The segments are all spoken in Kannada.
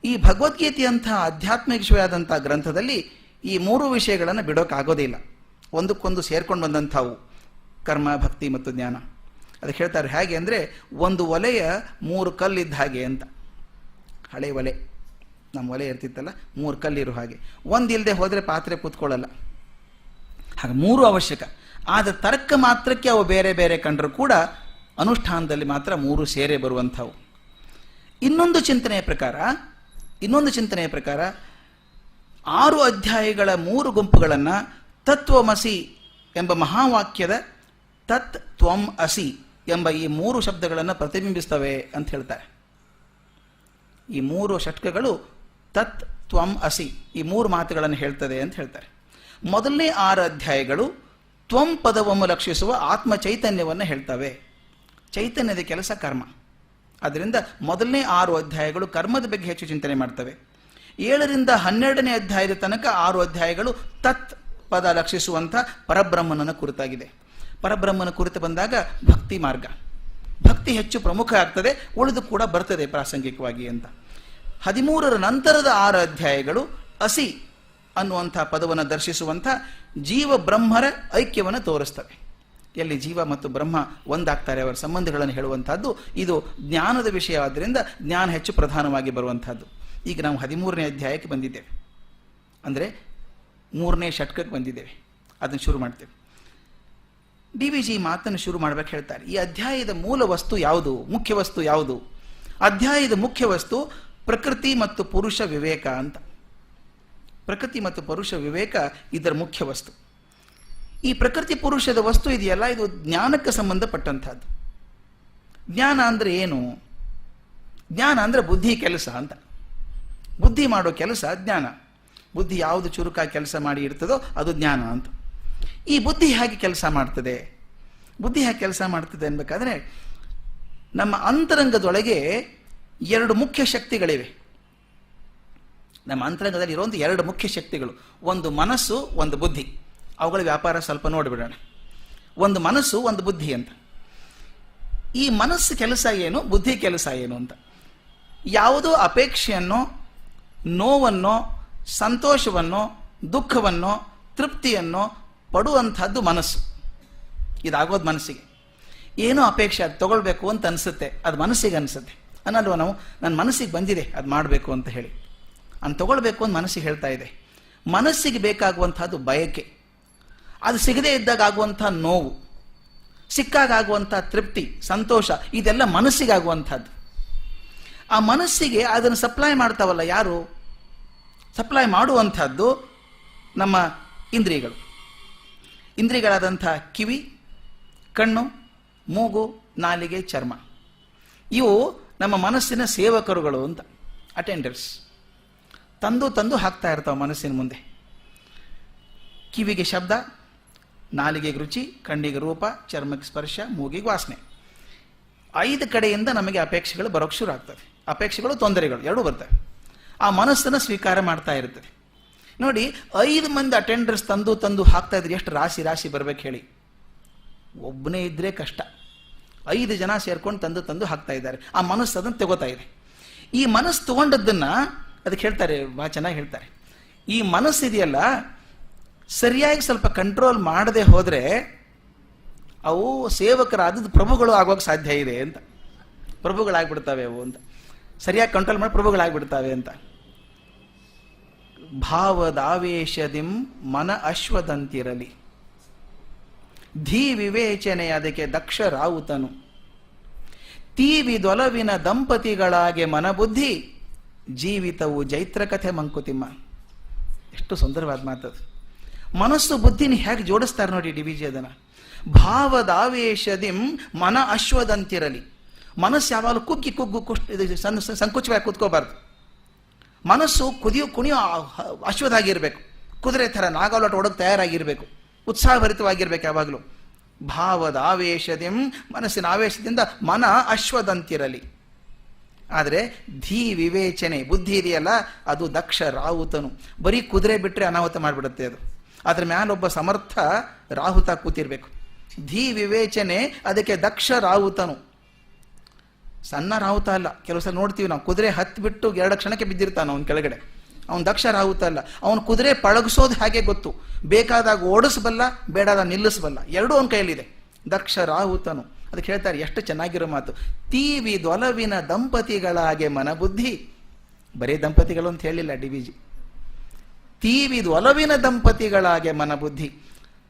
ಈ ಭಗವದ್ಗೀತೆಯಂಥ ಆಧ್ಯಾತ್ಮಿಕ ವಿಷಯವಾದಂಥ ಗ್ರಂಥದಲ್ಲಿ ಈ ಮೂರು ವಿಷಯಗಳನ್ನು ಬಿಡೋಕ್ಕಾಗೋದಿಲ್ಲ. ಒಂದಕ್ಕೊಂದು ಸೇರ್ಕೊಂಡು ಬಂದಂಥವು ಕರ್ಮ, ಭಕ್ತಿ ಮತ್ತು ಜ್ಞಾನ. ಅದಕ್ಕೆ ಹೇಳ್ತಾರೆ ಹೇಗೆ ಅಂದರೆ, ಒಂದು ಒಲೆಯ 3 ಕಲ್ಲಿದ್ದ ಹಾಗೆ ಅಂತ. ಹಳೆ ಒಲೆ, ನಮ್ಮ ಒಲೆ ಇರ್ತಿತ್ತಲ್ಲ, 3 ಕಲ್ಲಿರೋ ಹಾಗೆ. ಒಂದಿಲ್ಲದೆ ಹೋದರೆ ಪಾತ್ರೆ ಕೂತ್ಕೊಳ್ಳಲ್ಲ. ಹಾಗೆ 3 ಅವಶ್ಯಕ. ಆದರೆ ತರ್ಕ ಮಾತ್ರಕ್ಕೆ ಅವು ಬೇರೆ ಬೇರೆ ಕಂಡರೂ ಕೂಡ ಅನುಷ್ಠಾನದಲ್ಲಿ ಮಾತ್ರ 3 ಸೇರೇ ಬರುವಂಥವು. ಇನ್ನೊಂದು ಚಿಂತನೆಯ ಪ್ರಕಾರ 6 ಅಧ್ಯಾಯಗಳ 3 ಗುಂಪುಗಳನ್ನು ತತ್ವಮಸಿ ಎಂಬ ಮಹಾವಾಕ್ಯದ ತತ್ ತ್ವಂ ಅಸಿ ಎಂಬ ಈ 3 ಶಬ್ದಗಳನ್ನು ಪ್ರತಿಬಿಂಬಿಸ್ತವೆ ಅಂತ ಹೇಳ್ತಾರೆ. ಈ 3 ಷಟ್ಕಗಳು ತತ್ ತ್ವಂ ಅಸಿ ಈ 3 ಮಾತುಗಳನ್ನು ಹೇಳ್ತದೆ ಅಂತ ಹೇಳ್ತಾರೆ. ಮೊದಲನೇ 6 ಅಧ್ಯಾಯಗಳು ತ್ವಂ ಪದವನ್ನು ಲಕ್ಷಿಸುವ ಆತ್ಮ ಚೈತನ್ಯವನ್ನು ಹೇಳ್ತವೆ. ಚೈತನ್ಯದ ಕೆಲಸ ಕರ್ಮ. ಅದರಿಂದ ಮೊದಲನೇ 6 ಅಧ್ಯಾಯಗಳು ಕರ್ಮದ ಬಗ್ಗೆ ಹೆಚ್ಚು ಚಿಂತನೆ ಮಾಡ್ತವೆ. 7ರಿಂದ 12ನೇ ಅಧ್ಯಾಯದ ತನಕ 6 ಅಧ್ಯಾಯಗಳು ತತ್ ಪದ ಲಕ್ಷಿಸುವಂಥ ಪರಬ್ರಹ್ಮನನ್ನು ಕುರಿತಾಗಿದೆ. ಪರಬ್ರಹ್ಮನ ಕುರಿತು ಬಂದಾಗ ಭಕ್ತಿ ಮಾರ್ಗ, ಭಕ್ತಿ ಹೆಚ್ಚು ಪ್ರಮುಖ ಆಗ್ತದೆ, ಉಳಿದು ಕೂಡ ಬರ್ತದೆ ಪ್ರಾಸಂಗಿಕವಾಗಿ ಅಂತ. 13ರ ನಂತರದ 6 ಅಧ್ಯಾಯಗಳು ಅಸಿ ಅನ್ನುವಂಥ ಪದವನ್ನು ದರ್ಶಿಸುವಂಥ ಜೀವ ಬ್ರಹ್ಮರ ಐಕ್ಯವನ್ನು ತೋರಿಸ್ತವೆ. ಎಲ್ಲಿ ಜೀವ ಮತ್ತು ಬ್ರಹ್ಮ ಒಂದಾಗ್ತಾರೆ, ಅವರ ಸಂಬಂಧಗಳನ್ನು ಹೇಳುವಂಥದ್ದು. ಇದು ಜ್ಞಾನದ ವಿಷಯ ಆದ್ದರಿಂದ ಜ್ಞಾನ ಹೆಚ್ಚು ಪ್ರಧಾನವಾಗಿ ಬರುವಂಥದ್ದು. ಈಗ ನಾವು 13ನೇ ಅಧ್ಯಾಯಕ್ಕೆ ಬಂದಿದ್ದೇವೆ, ಅಂದರೆ 3ನೇ ಷಟ್ಕಕ್ಕೆ ಬಂದಿದ್ದೇವೆ. ಅದನ್ನು ಶುರು ಮಾಡ್ತೇವೆ. DVG ಮಾತನ್ನು ಶುರು ಮಾಡಬೇಕು ಹೇಳ್ತಾರೆ. ಈ ಅಧ್ಯಾಯದ ಮೂಲ ವಸ್ತು ಯಾವುದು, ಮುಖ್ಯ ವಸ್ತು ಯಾವುದು? ಅಧ್ಯಾಯದ ಮುಖ್ಯ ವಸ್ತು ಪ್ರಕೃತಿ ಮತ್ತು ಪುರುಷ ವಿವೇಕ ಅಂತ. ಪ್ರಕೃತಿ ಮತ್ತು ಪುರುಷ ವಿವೇಕ ಇದರ ಮುಖ್ಯ ವಸ್ತು. ಈ ಪ್ರಕೃತಿ ಪುರುಷದ ವಸ್ತು ಇದೆಯಲ್ಲ, ಇದು ಜ್ಞಾನಕ್ಕೆ ಸಂಬಂಧಪಟ್ಟಂಥದ್ದು. ಜ್ಞಾನ ಅಂದರೆ ಏನು? ಜ್ಞಾನ ಅಂದರೆ ಬುದ್ಧಿ ಕೆಲಸ ಅಂತ. ಬುದ್ಧಿ ಮಾಡೋ ಕೆಲಸ ಜ್ಞಾನ. ಬುದ್ಧಿ ಯಾವುದು ಚುರುಕಾಗಿ ಕೆಲಸ ಮಾಡಿ ಇರ್ತದೋ ಅದು ಜ್ಞಾನ ಅಂತ. ಈ ಬುದ್ಧಿ ಹೇಗೆ ಕೆಲಸ ಮಾಡ್ತದೆ? ಬುದ್ಧಿ ಹೇಗೆ ಕೆಲಸ ಮಾಡ್ತದೆ ಅನ್ಬೇಕಾದ್ರೆ, ನಮ್ಮ ಅಂತರಂಗದೊಳಗೆ 2 ಮುಖ್ಯ ಶಕ್ತಿಗಳಿವೆ. ನಮ್ಮ ಅಂತರಂಗದಲ್ಲಿ ಇರುವಂಥ 2 ಮುಖ್ಯ ಶಕ್ತಿಗಳು, ಒಂದು ಮನಸ್ಸು, ಒಂದು ಬುದ್ಧಿ. ಅವುಗಳ ವ್ಯಾಪಾರ ಸ್ವಲ್ಪ ನೋಡಿಬಿಡೋಣ. ಒಂದು ಮನಸ್ಸು, ಒಂದು ಬುದ್ಧಿ ಅಂತ. ಈ ಮನಸ್ಸು ಕೆಲಸ ಏನು, ಬುದ್ಧಿ ಕೆಲಸ ಏನು ಅಂತ. ಯಾವುದೋ ಅಪೇಕ್ಷೆಯನ್ನು, ನೋವನ್ನು, ಸಂತೋಷವನ್ನು, ದುಃಖವನ್ನು, ತೃಪ್ತಿಯನ್ನು ಪಡುವಂಥದ್ದು ಮನಸ್ಸು. ಇದಾಗೋದು ಮನಸ್ಸಿಗೆ. ಏನೋ ಅಪೇಕ್ಷೆ, ಅದು ತಗೊಳ್ಬೇಕು ಅಂತ ಅನಿಸುತ್ತೆ, ಅದು ಮನಸ್ಸಿಗೆ ಅನಿಸುತ್ತೆ. ಅನ್ನಲ್ವ ನಾವು, ನನ್ನ ಮನಸ್ಸಿಗೆ ಬಂದಿದೆ ಅದು ಮಾಡಬೇಕು ಅಂತ ಹೇಳಿ, ಅದನ್ನು ತಗೊಳ್ಬೇಕು ಅಂತ ಮನಸ್ಸಿಗೆ ಹೇಳ್ತಾ ಇದೆ. ಮನಸ್ಸಿಗೆ ಬೇಕಾಗುವಂಥದ್ದು ಬಯಕೆ. ಅದು ಸಿಗದೇ ಇದ್ದಾಗ ಆಗುವಂಥ ನೋವು, ಸಿಕ್ಕಾಗ ಆಗುವಂಥ ತೃಪ್ತಿ, ಸಂತೋಷ, ಇದೆಲ್ಲ ಮನಸ್ಸಿಗಾಗುವಂಥದ್ದು. ಆ ಮನಸ್ಸಿಗೆ ಅದನ್ನು ಸಪ್ಲೈ ಮಾಡ್ತಾವಲ್ಲ ಯಾರು? ಸಪ್ಲೈ ಮಾಡುವಂಥದ್ದು ನಮ್ಮ ಇಂದ್ರಿಯಗಳು. ಇಂದ್ರಿಯಗಳಾದಂಥ ಕಿವಿ, ಕಣ್ಣು, ಮೂಗು, ನಾಲಿಗೆ, ಚರ್ಮ. ಇವು ನಮ್ಮ ಮನಸ್ಸಿನ ಸೇವಕರುಗಳು ಅಂತ, ಅಟೆಂಡರ್ಸ್. ತಂದು ಹಾಕ್ತಾ ಇರ್ತಾವೆ ಮನಸ್ಸಿನ ಮುಂದೆ. ಕಿವಿಗೆ ಶಬ್ದ, ನಾಲಿಗೆಗೆ ರುಚಿ, ಕಣ್ಣಿಗೆ ರೂಪ, ಚರ್ಮಕ್ಕೆ ಸ್ಪರ್ಶ, ಮೂಗಿಗೆ ವಾಸನೆ. 5 ಕಡೆಯಿಂದ ನಮಗೆ ಅಪೇಕ್ಷೆಗಳು ಬರೋಕ್ಕೆ ಶುರು ಆಗ್ತವೆ. ಅಪೇಕ್ಷೆಗಳು, ತೊಂದರೆಗಳು ಎರಡೂ ಬರ್ತವೆ. ಆ ಮನಸ್ಸನ್ನು ಸ್ವೀಕಾರ ಮಾಡ್ತಾ ಇರ್ತದೆ. ನೋಡಿ, 5 ಮಂದಿ ಅಟೆಂಡರ್ಸ್ ತಂದು ಹಾಕ್ತಾ ಇದ್ರೆ ಎಷ್ಟು ರಾಶಿ ಬರಬೇಕು ಹೇಳಿ. ಒಬ್ಬನೇ ಇದ್ರೆ ಕಷ್ಟ. 5 ಜನ ಸೇರ್ಕೊಂಡು ತಂದು ಹಾಕ್ತಾ ಇದ್ದಾರೆ. ಆ ಮನಸ್ಸು ಅದನ್ನು ತಗೋತಾ ಇದೆ. ಈ ಮನಸ್ಸು ತಗೊಂಡದ್ದನ್ನು ಅದಕ್ಕೆ ಹೇಳ್ತಾರೆ, ಭಾಳ ಚೆನ್ನಾಗಿ ಹೇಳ್ತಾರೆ, ಈ ಮನಸ್ಸಿದೆಯಲ್ಲ, ಸರಿಯಾಗಿ ಸ್ವಲ್ಪ ಕಂಟ್ರೋಲ್ ಮಾಡದೆ ಹೋದರೆ ಅವು ಸೇವಕರಾದದ್ದು ಪ್ರಭುಗಳು ಆಗೋಕ್ಕೆ ಸಾಧ್ಯ ಇದೆ ಅಂತ. ಪ್ರಭುಗಳಾಗ್ಬಿಡ್ತಾವೆ ಅವು ಅಂತ. ಸರಿಯಾಗಿ ಕಂಟ್ರೋಲ್ ಮಾಡಿ ಪ್ರಭುಗಳಾಗ್ಬಿಡ್ತಾವೆ ಅಂತ. ಭಾವದಾವೇಶದಿಂ ಮನ ಅಶ್ವದಂತಿರಲಿ, ಧೀ ವಿವೇಚನೆ ಅದಕ್ಕೆ ದಕ್ಷ ರಾವುತನು, ತೀವಿದೊಲವಿನ ದಂಪತಿಗಳಾಗೆ ಮನಬುದ್ಧಿ, ಜೀವಿತವು ಜೈತ್ರ ಕಥೆ ಮಂಕುತಿಮ್ಮ. ಎಷ್ಟು ಸುಂದರವಾದ ಮಾತದು. ಮನಸ್ಸು ಬುದ್ಧಿನ ಹೇಗೆ ಜೋಡಿಸ್ತಾರೆ ನೋಡಿ DVG ಅದನ್ನು. ಭಾವದಾವೇಶದಿಂ ಮನ ಅಶ್ವದಂತಿರಲಿ. ಮನಸ್ಸು ಯಾವಾಗಲೂ ಕುಗ್ಗು ಸಂಕುಚವಾಗಿ ಕೂತ್ಕೋಬಾರ್ದು. ಮನಸ್ಸು ಕುಣಿಯೋ ಅಶ್ವದಾಗಿರ್ಬೇಕು, ಕುದುರೆ ಥರ ನಾಗಾಲೋಟ ಒಡಗೆ ತಯಾರಾಗಿರ್ಬೇಕು, ಉತ್ಸಾಹಭರಿತವಾಗಿರ್ಬೇಕು ಯಾವಾಗಲೂ. ಭಾವದ ಆವೇಶದಿಂ, ಮನಸ್ಸಿನ ಆವೇಶದಿಂದ ಮನ ಅಶ್ವದಂತಿರಲಿ. ಆದರೆ ಧೀ ವಿವೇಚನೆ, ಬುದ್ಧಿ ಇದೆಯಲ್ಲ, ಅದು ದಕ್ಷ ರಾಹುತನು. ಬರೀ ಕುದುರೆ ಬಿಟ್ಟರೆ ಅನಾಹುತ ಮಾಡಿಬಿಡುತ್ತೆ ಅದು. ಅದ್ರ ಮ್ಯಾಲೊಬ್ಬ ಸಮರ್ಥ ರಾಹುತ ಕೂತಿರ್ಬೇಕು. ಧೀ ವಿವೇಚನೆ ಅದಕ್ಕೆ ದಕ್ಷ ರಾಹುತನು. ಸಣ್ಣ ರಾಹುತ ಅಲ್ಲ. ಕೆಲವು ಸಲ ನೋಡ್ತೀವಿ ನಾವು, ಕುದುರೆ ಹತ್ತಿಬಿಟ್ಟು 2 ಕ್ಷಣಕ್ಕೆ ಬಿದ್ದಿರ್ತಾನೆ ಅವನ ಕೆಳಗಡೆ. ಅವನು ದಕ್ಷ ರಾಹುತ ಅಲ್ಲ. ಅವನು ಕುದುರೆ ಪಳಗಿಸೋದು ಹಾಗೆ ಗೊತ್ತು, ಬೇಕಾದಾಗ ಓಡಿಸಬಲ್ಲ, ಬೇಡಾದಾಗ ನಿಲ್ಲಿಸಬಲ್ಲ, ಎರಡೂ ಅವನ ಕೈಯಲ್ಲಿದೆ. ದಕ್ಷ ರಾಹುತನು. ಅದಕ್ಕೆ ಹೇಳ್ತಾರೆ, ಎಷ್ಟು ಚೆನ್ನಾಗಿರೋ ಮಾತು, ತೀವಿದೊಲವಿನ ದಂಪತಿಗಳಾಗೆ ಮನಬುದ್ಧಿ. ಬರೀ ದಂಪತಿಗಳು ಅಂತ ಹೇಳಿಲ್ಲ DVG. ತೀವಿದೊಲವಿನ ದಂಪತಿಗಳಾಗೆ ಮನಬುದ್ಧಿ.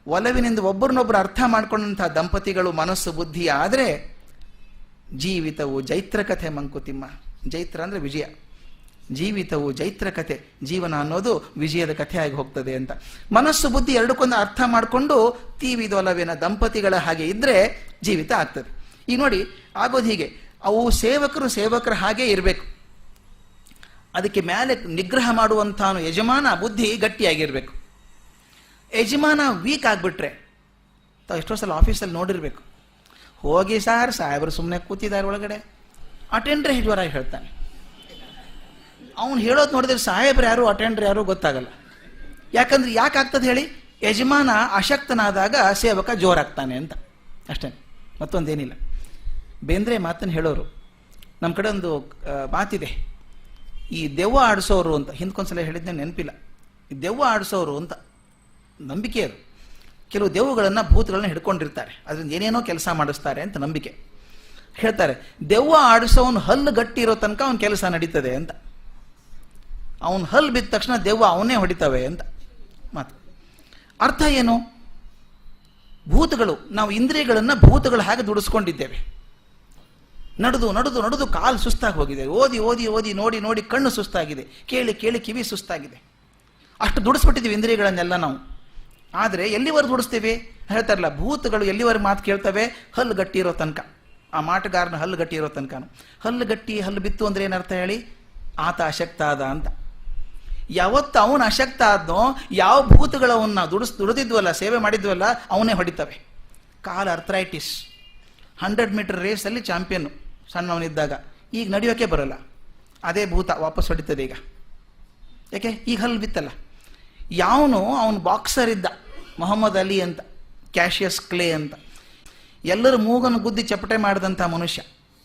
ಒಲವಿನಿಂದ ಒಬ್ಬರನ್ನೊಬ್ಬರು ಅರ್ಥ ಮಾಡ್ಕೊಂಡಂತಹ ದಂಪತಿಗಳು ಮನಸ್ಸು ಬುದ್ಧಿ ಆದರೆ ಜೀವಿತವು ಜೈತ್ರ ಕಥೆ ಮಂಕುತಿಮ್ಮ. ಜೈತ್ರ ಅಂದರೆ ವಿಜಯ. ಜೀವಿತವು ಜೈತ್ರ ಕಥೆ, ಜೀವನ ಅನ್ನೋದು ವಿಜಯದ ಕಥೆ ಆಗಿ ಹೋಗ್ತದೆ ಅಂತ. ಮನಸ್ಸು ಬುದ್ಧಿ ಎರಡಕ್ಕೊಂದು ಅರ್ಥ ಮಾಡಿಕೊಂಡು ತೀವಿದೊಲವಿನ ದಂಪತಿಗಳ ಹಾಗೆ ಇದ್ರೆ ಜೀವಿತ ಆಗ್ತದೆ. ಈಗ ನೋಡಿ, ಆಗೋದು ಹೀಗೆ, ಅವು ಸೇವಕರ ಹಾಗೆ ಇರಬೇಕು. ಅದಕ್ಕೆ ಮೇಲೆ ನಿಗ್ರಹ ಮಾಡುವಂತಾನು ಯಜಮಾನ ಬುದ್ಧಿ ಗಟ್ಟಿಯಾಗಿರ್ಬೇಕು. ಯಜಮಾನ ವೀಕ್ ಆಗಿಬಿಟ್ರೆ, ತಾವು ಎಷ್ಟೋ ಸಲ ಆಫೀಸಲ್ಲಿ ನೋಡಿರ್ಬೇಕು, ಹೋಗಿ ಸಾಹೇಬರು ಸುಮ್ಮನೆ ಕೂತಿದ್ದಾರೆ ಒಳಗಡೆ, ಅಟೆಂಡ್ರೆ ಜ್ವರಾಗಿ ಹೇಳ್ತಾನೆ. ಅವನು ಹೇಳೋದು ನೋಡಿದ್ರೆ ಸಾಹೇಬ್ರು ಯಾರು ಅಟೆಂಡ್ರ್ ಯಾರು ಗೊತ್ತಾಗಲ್ಲ. ಯಾಕಂದ್ರೆ ಯಾಕಾಗ್ತದೆ ಹೇಳಿ, ಯಜಮಾನ ಅಶಕ್ತನಾದಾಗ ಸೇವಕ ಜೋರಾಗ್ತಾನೆ ಅಂತ ಅಷ್ಟೇ, ಮತ್ತೊಂದೇನಿಲ್ಲ. ಬೇಂದ್ರೆ ಮಾತನ್ನು ಹೇಳೋರು. ನಮ್ಮ ಕಡೆ ಒಂದು ಮಾತಿದೆ, ಈ ದೆವ್ವ ಆಡಿಸೋರು ಅಂತ. ಹಿಂದ್ಕೊಂದ್ಸಲ ಹೇಳಿದ್ದೆ ನೆನಪಿಲ್ಲ. ಈ ದೆವ್ವ ಆಡಿಸೋರು ಅಂತ ನಂಬಿಕೆ ಅದು. ಕೆಲವು ದೆವ್ವಗಳನ್ನು ಭೂತಗಳನ್ನ ಹಿಡ್ಕೊಂಡಿರ್ತಾರೆ, ಅದರಿಂದ ಏನೇನೋ ಕೆಲಸ ಮಾಡಿಸ್ತಾರೆ ಅಂತ ನಂಬಿಕೆ. ಹೇಳ್ತಾರೆ, ದೆವ್ವ ಆಡಿಸೋನು ಹಲ್ಲು ಗಟ್ಟಿ ಇರೋ ತನಕ ಅವನ ಕೆಲಸ ನಡೀತದೆ ಅಂತ. ಅವನು ಹಲ್ಲು ಬಿದ್ದ ತಕ್ಷಣ ದೆವ್ವ ಅವನೇ ಹೊಡಿತವೆ ಅಂತ ಮಾತು. ಅರ್ಥ ಏನು? ಭೂತಗಳು, ನಾವು ಇಂದ್ರಿಯಗಳನ್ನು ಭೂತಗಳು ಹಾಗೆ ದುಡಿಸ್ಕೊಂಡಿದ್ದೇವೆ. ನಡೆದು ನಡೆದು ನಡೆದು ಕಾಲು ಸುಸ್ತಾಗಿ ಹೋಗಿದೆ, ಓದಿ ಓದಿ ಓದಿ ನೋಡಿ ನೋಡಿ ಕಣ್ಣು ಸುಸ್ತಾಗಿದೆ, ಕೇಳಿ ಕೇಳಿ ಕಿವಿ ಸುಸ್ತಾಗಿದೆ. ಅಷ್ಟು ದುಡಿಸ್ಬಿಟ್ಟಿದ್ದೀವಿ ಇಂದ್ರಿಯಗಳನ್ನೆಲ್ಲ ನಾವು. ಆದರೆ ಎಲ್ಲಿವರೆಗೆ ದುಡಿಸ್ತೀವಿ? ಹೇಳ್ತಾರಲ್ಲ, ಭೂತಗಳು ಎಲ್ಲಿವರೆಗೆ ಮಾತು ಕೇಳ್ತವೆ? ಹಲ್ಲು ಗಟ್ಟಿ ಇರೋ ತನಕ. ಆ ಮಾಟಗಾರನ ಹಲ್ಲು ಗಟ್ಟಿ ಇರೋ ತನಕ. ಹಲ್ಲು ಗಟ್ಟಿ ಹಲ್ಲು ಬಿತ್ತು ಅಂದ್ರೆ ಏನರ್ಥ ಹೇಳಿ? ಆತ ಅಶಕ್ತ ಆದ ಅಂತ. ಯಾವತ್ತು ಅವನು ಅಶಕ್ತ ಆದ್ನೋ, ಯಾವ ಭೂತಗಳು ಅವನ್ನ ದುಡಿದಿದ್ವಲ್ಲ, ಸೇವೆ ಮಾಡಿದ್ವಲ್ಲ, ಅವನೇ ಹೊಡಿತವೆ. ಕಾಲು ಅರ್ಥರೈಟಿಸ್, 100 ಮೀಟರ್ ರೇಸಲ್ಲಿ ಚಾಂಪಿಯನ್ ಸಣ್ಣವನಿದ್ದಾಗ, ಈಗ ನಡೆಯೋಕೆ ಬರಲ್ಲ, ಅದೇ ಭೂತ ವಾಪಸ್ ಹೊಡಿತದೆ ಈಗ. ಯಾಕೆ? ಈಗ ಹಲ್ಲು ಬಿತ್ತಲ್ಲ. ಅವನು ಬಾಕ್ಸರ್ ಇದ್ದ, ಮೊಹಮ್ಮದ್ ಅಲಿ ಅಂತ, ಕ್ಯಾಶಿಯಸ್ ಕ್ಲೇ ಅಂತ, ಎಲ್ಲರೂ ಮೂಗನ್ನು ಗುದ್ದಿ ಚಪ್ಪಟೆ ಮಾಡಿದಂಥ ಮನುಷ್ಯ,